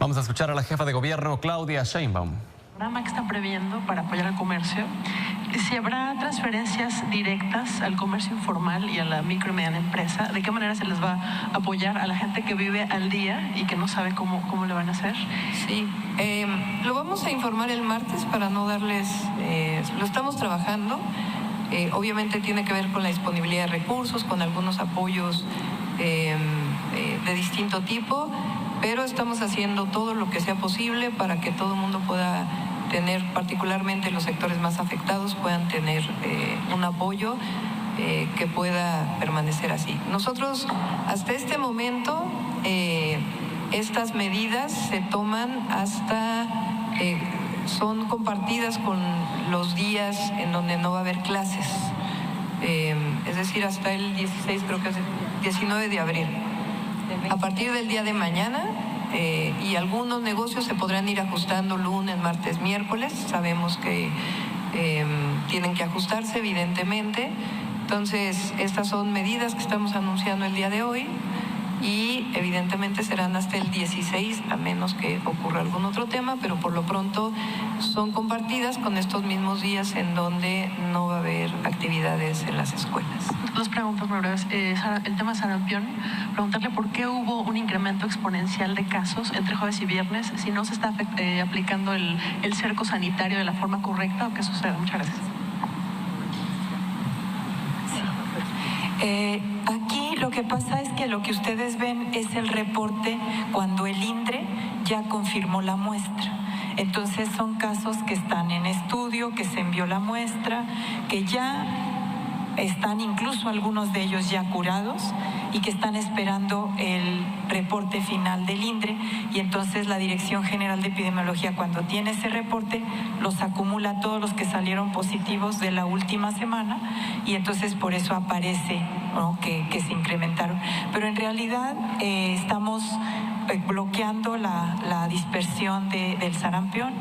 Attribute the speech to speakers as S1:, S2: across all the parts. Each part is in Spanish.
S1: Vamos a escuchar a la jefa de gobierno, Claudia Sheinbaum.
S2: El programa que están previendo para apoyar al comercio, si habrá transferencias directas al comercio informal y a la micro y mediana empresa, ¿de qué manera se les va a apoyar a la gente que vive al día y que no sabe cómo le van a hacer?
S3: Sí, lo vamos a informar el martes para no darles, lo estamos trabajando, obviamente tiene que ver con la disponibilidad de recursos, con algunos apoyos de distinto tipo, pero estamos haciendo todo lo que sea posible para que todo el mundo pueda tener, particularmente los sectores más afectados, puedan tener un apoyo que pueda permanecer así. Nosotros, hasta este momento, estas medidas se toman hasta, son compartidas con los días en donde no va a haber clases, es decir, hasta el 16, creo que es el 19 de abril. A partir del día de mañana, y algunos negocios se podrán ir ajustando lunes, martes, miércoles. Sabemos que tienen que ajustarse, evidentemente. Entonces, estas son medidas que estamos anunciando el día de hoy y evidentemente serán hasta el 16, a menos que ocurra algún otro tema, pero por lo pronto son compartidas con estos mismos días en donde no va a haber actividades en las escuelas.
S2: Dos preguntas muy breves. El tema de sarampión, preguntarle por qué hubo un incremento exponencial de casos entre jueves y viernes, si no se está aplicando el cerco sanitario de la forma correcta o qué sucede. Muchas gracias.
S4: Aquí lo que pasa es que lo que ustedes ven es el reporte cuando el INDRE ya confirmó la muestra. Entonces son casos que están en estudio, que se envió la muestra, que ya están incluso algunos de ellos ya curados y que están esperando el reporte final del INDRE, y entonces la Dirección General de Epidemiología, cuando tiene ese reporte, los acumula todos los que salieron positivos de la última semana, y entonces por eso aparece, ¿no?, que se incrementaron. Pero en realidad estamos bloqueando la dispersión del sarampión.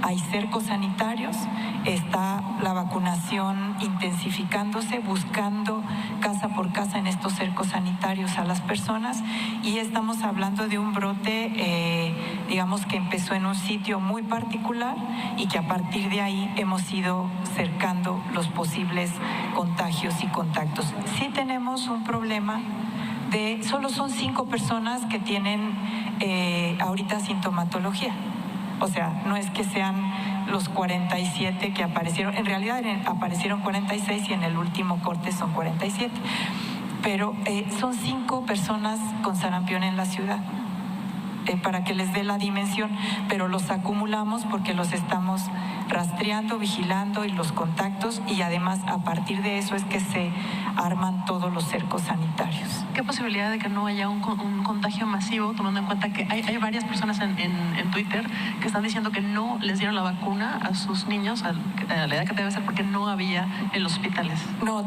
S4: Hay cercos sanitarios, está la vacunación intensificándose, buscando casa por casa en estos cercos sanitarios a las personas, y estamos hablando de un brote, digamos, que empezó en un sitio muy particular y que a partir de ahí hemos ido cercando los posibles contagios y contactos. Sí tenemos un problema solo son 5 personas que tienen ahorita sintomatología. O sea, no es que sean los 47 que aparecieron, en realidad aparecieron 46 y en el último corte son 47. Pero son 5 personas con sarampión en la ciudad, para que les dé la dimensión, pero los acumulamos porque los estamos rastreando, vigilando y los contactos, y además a partir de eso es que se arman todos los cercos sanitarios.
S2: ¿Qué posibilidad de que no haya un contagio masivo, tomando en cuenta que hay varias personas en Twitter que están diciendo que no les dieron la vacuna a sus niños a la edad que debe ser porque no había en los hospitales?
S4: No,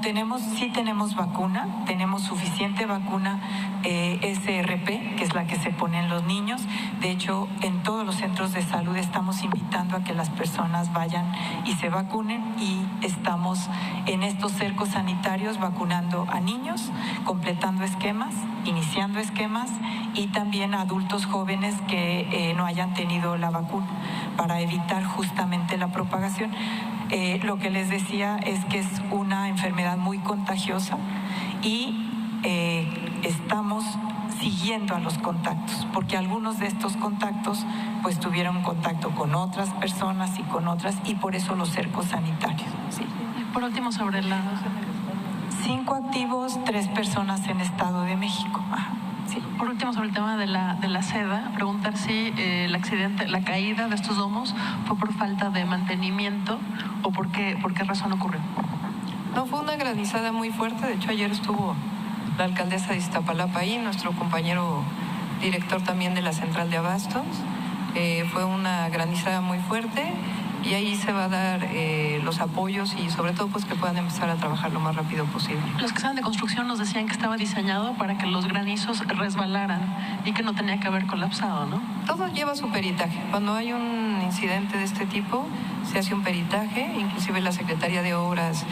S4: sí tenemos vacuna, tenemos suficiente vacuna SRP, que es la que se pone en los niños. De hecho, en todos los centros de salud estamos invitando a que las personas vayan y se vacunen, y estamos en estos cercos sanitarios vacunando a niños, completando esquemas, iniciando esquemas, y también a adultos jóvenes que no hayan tenido la vacuna, para evitar justamente la propagación. Lo que les decía es que es una enfermedad muy contagiosa y estamos siguiendo a los contactos, porque algunos de estos contactos pues tuvieron contacto con otras personas y con otras, y por eso los cercos sanitarios. Sí.
S2: Por último, sobre
S4: 5 activos, 3 personas en Estado de México.
S2: Sí. Por último, sobre el tema de la seda, preguntar si el accidente, la caída de estos domos fue por falta de mantenimiento o por qué razón ocurrió.
S3: No, fue una granizada muy fuerte. De hecho, ayer estuvo la alcaldesa de Iztapalapa ahí, nuestro compañero director también de la central de abastos. Fue una granizada muy fuerte, y ahí se va a dar los apoyos y sobre todo pues que puedan empezar a trabajar lo más rápido posible.
S2: Los que saben de construcción nos decían que estaba diseñado para que los granizos resbalaran y que no tenía que haber colapsado, ¿no?
S3: Todo lleva su peritaje. Cuando hay un incidente de este tipo, se hace un peritaje, inclusive la Secretaría de Obras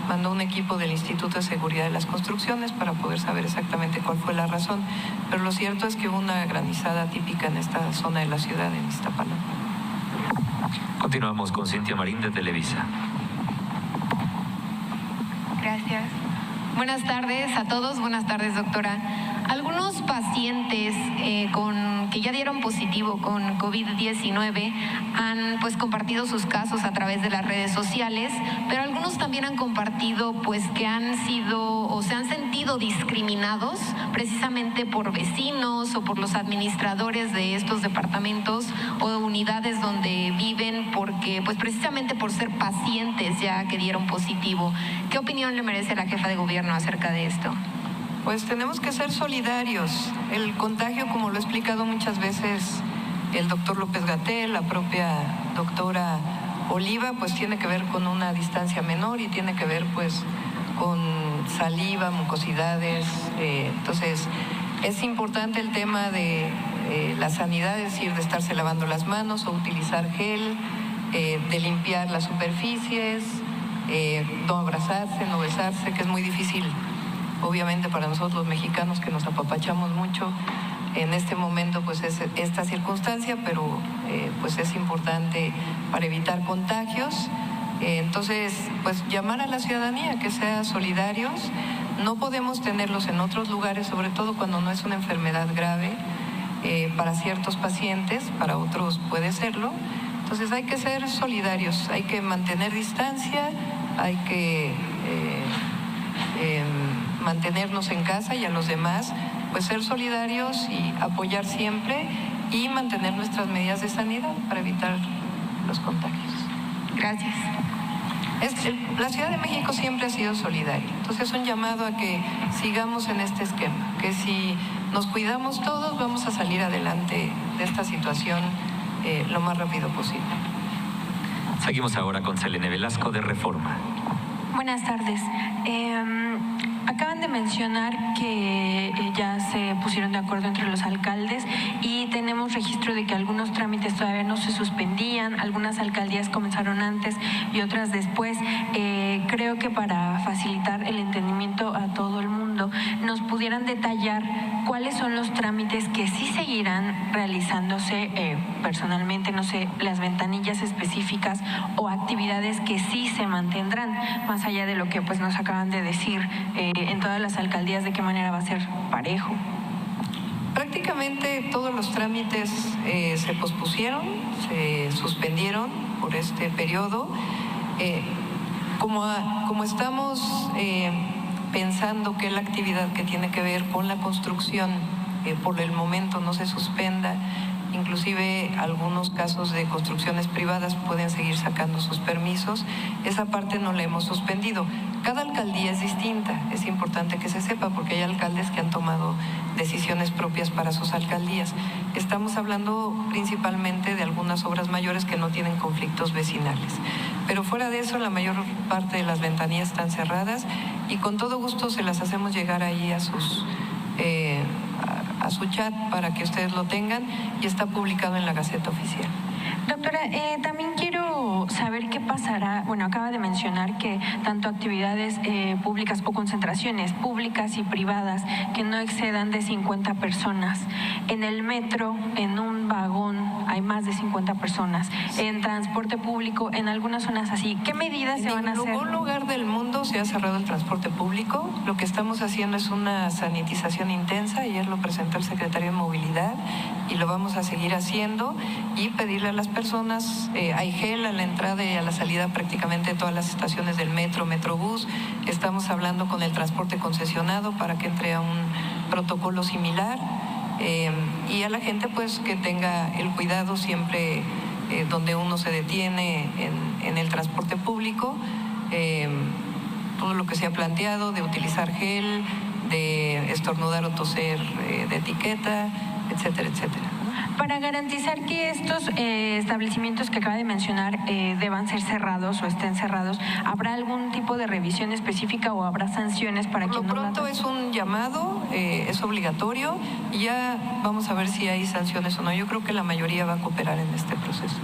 S3: mandó un equipo del Instituto de Seguridad de las Construcciones para poder saber exactamente cuál fue la razón. Pero lo cierto es que hubo una granizada típica en esta zona de la ciudad, en Iztapalapa.
S5: Continuamos con Cintia Marín de Televisa.
S6: Gracias. Buenas tardes a todos. Buenas tardes, doctora. Algunos pacientes que ya dieron positivo con COVID-19 han compartido sus casos a través de las redes sociales, pero algunos también han compartido que han sido o se han sentido discriminados precisamente por vecinos o por los administradores de estos departamentos o unidades donde viven, porque precisamente por ser pacientes ya que dieron positivo. ¿Qué opinión le merece a la jefa de gobierno acerca de esto?
S3: Pues tenemos que ser solidarios. El contagio, como lo ha explicado muchas veces el doctor López-Gatell, la propia doctora Oliva, tiene que ver con una distancia menor y tiene que ver con saliva, mucosidades. Entonces, es importante el tema de la sanidad, es decir, de estarse lavando las manos o utilizar gel, de limpiar las superficies, no abrazarse, no besarse, que es muy difícil. Obviamente para nosotros los mexicanos que nos apapachamos mucho en este momento es esta circunstancia, pero es importante para evitar contagios. Entonces llamar a la ciudadanía que sea solidarios. No podemos tenerlos en otros lugares, sobre todo cuando no es una enfermedad grave. Para ciertos pacientes, para otros puede serlo. Entonces hay que ser solidarios, hay que mantener distancia, hay que mantenernos en casa y a los demás, ser solidarios y apoyar siempre y mantener nuestras medidas de sanidad para evitar los contagios.
S6: Gracias.
S3: La Ciudad de México siempre ha sido solidaria, entonces es un llamado a que sigamos en este esquema, que si nos cuidamos todos vamos a salir adelante de esta situación lo más rápido posible.
S5: Seguimos ahora con Selene Velasco de Reforma.
S7: Buenas tardes. Acaban de mencionar que ya se pusieron de acuerdo entre los alcaldes y tenemos registro de que algunos trámites todavía no se suspendían, algunas alcaldías comenzaron antes y otras después. Creo que para facilitar el entendimiento a todo el mundo, nos pudieran detallar cuáles son los trámites que sí seguirán realizándose personalmente, no sé, las ventanillas específicas o actividades que sí se mantendrán, más allá de lo que nos acaban de decir en todas las alcaldías, de qué manera va a ser parejo.
S3: Prácticamente todos los trámites se pospusieron, se suspendieron por este periodo. Como estamos pensando que la actividad que tiene que ver con la construcción por el momento no se suspenda, inclusive algunos casos de construcciones privadas pueden seguir sacando sus permisos, esa parte no la hemos suspendido. Cada alcaldía es distinta, es importante que se sepa porque hay alcaldes que han tomado decisiones propias para sus alcaldías. Estamos hablando principalmente de algunas obras mayores que no tienen conflictos vecinales. Pero fuera de eso, la mayor parte de las ventanillas están cerradas y con todo gusto se las hacemos llegar ahí a su chat para que ustedes lo tengan y está publicado en la Gaceta Oficial.
S7: Doctora, también quiero saber qué pasará. Bueno, acaba de mencionar que tanto actividades públicas o concentraciones públicas y privadas que no excedan de 50 personas. En el metro, en un vagón, hay más de 50 personas. En transporte público, en algunas zonas así. ¿Qué medidas se van a hacer?
S3: En ningún lugar del mundo se ha cerrado el transporte público. Lo que estamos haciendo es una sanitización intensa. Ayer lo presentó el secretario de Movilidad y lo vamos a seguir haciendo y pedirle a las personas, hay gel a la entrada y a la salida prácticamente de todas las estaciones del metro, Metrobús. Estamos hablando con el transporte concesionado para que entre a un protocolo similar y a la gente que tenga el cuidado siempre donde uno se detiene en el transporte público, todo lo que se ha planteado de utilizar gel, de estornudar o toser de etiqueta, etcétera, etcétera.
S7: Para garantizar que estos establecimientos que acaba de mencionar deban ser cerrados o estén cerrados, ¿habrá algún tipo de revisión específica o habrá sanciones para quien no?
S3: Por lo pronto es un llamado, es obligatorio y ya vamos a ver si hay sanciones o no. Yo creo que la mayoría va a cooperar en este proceso.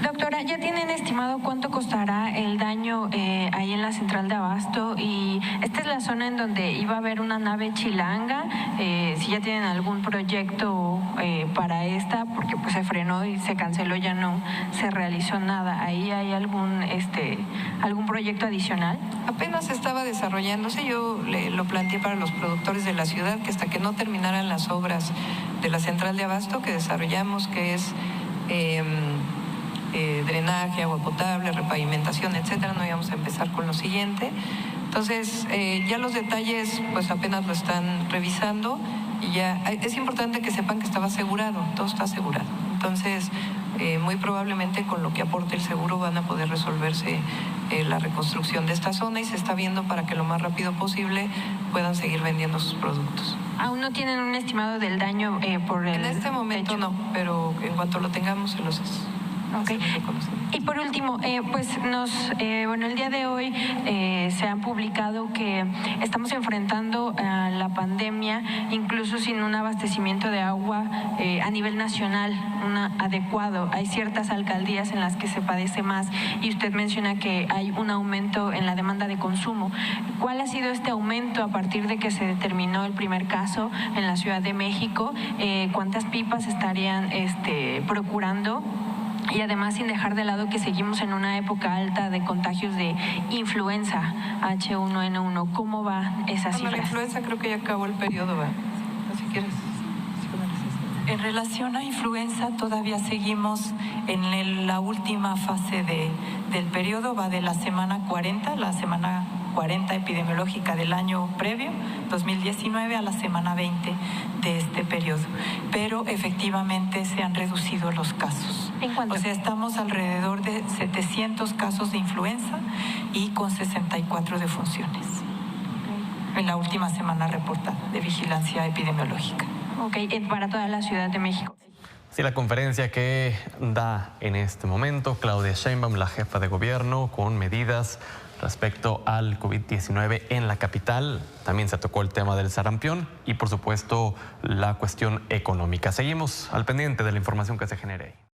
S7: Doctora, ¿ya tienen estimado cuánto costará el daño ahí en la central de abasto? Y esta es la zona en donde iba a haber una nave chilanga, si ya tienen algún proyecto para esta, porque pues se frenó y se canceló, ya no se realizó nada. ¿Ahí hay algún proyecto adicional?
S3: Apenas estaba desarrollándose, yo lo planteé para los productores de la ciudad, que hasta que no terminaran las obras de la central de abasto que desarrollamos, que es drenaje, agua potable, repavimentación, etcétera, no íbamos a empezar con lo siguiente. Entonces, ya los detalles pues apenas lo están revisando y ya es importante que sepan que estaba asegurado, todo está asegurado. Entonces, muy probablemente con lo que aporte el seguro van a poder resolverse la reconstrucción de esta zona y se está viendo para que lo más rápido posible puedan seguir vendiendo sus productos.
S7: ¿Aún no tienen un estimado del daño por el
S3: En este momento
S7: techo?
S3: no, pero en cuanto lo tengamos se los
S7: Okay. Y por último, pues el día de hoy se han publicado que estamos enfrentando la pandemia incluso sin un abastecimiento de agua a nivel nacional adecuado. Hay ciertas alcaldías en las que se padece más y usted menciona que hay un aumento en la demanda de consumo. ¿Cuál ha sido este aumento a partir de que se determinó el primer caso en la Ciudad de México? ¿Cuántas pipas estarían procurando? Y además sin dejar de lado que seguimos en una época alta de contagios de influenza H1N1. ¿Cómo va esa cifra?
S3: La influenza creo que ya acabó el periodo, ¿va? Si quieres.
S4: En relación a influenza, todavía seguimos en la última fase del periodo, va de la semana 40, la semana 40 epidemiológica del año previo, 2019, a la semana 20 de este periodo. Pero efectivamente se han reducido los casos.
S7: ¿En cuánto?
S4: O sea, estamos alrededor de 700 casos de influenza y con 64 defunciones. En la última semana reportada de vigilancia epidemiológica.
S7: Ok, para toda la Ciudad de México.
S1: Sí, la conferencia que da en este momento Claudia Sheinbaum, la jefa de gobierno, con medidas respecto al COVID-19 en la capital. También se tocó el tema del sarampión y, por supuesto, la cuestión económica. Seguimos al pendiente de la información que se genere ahí.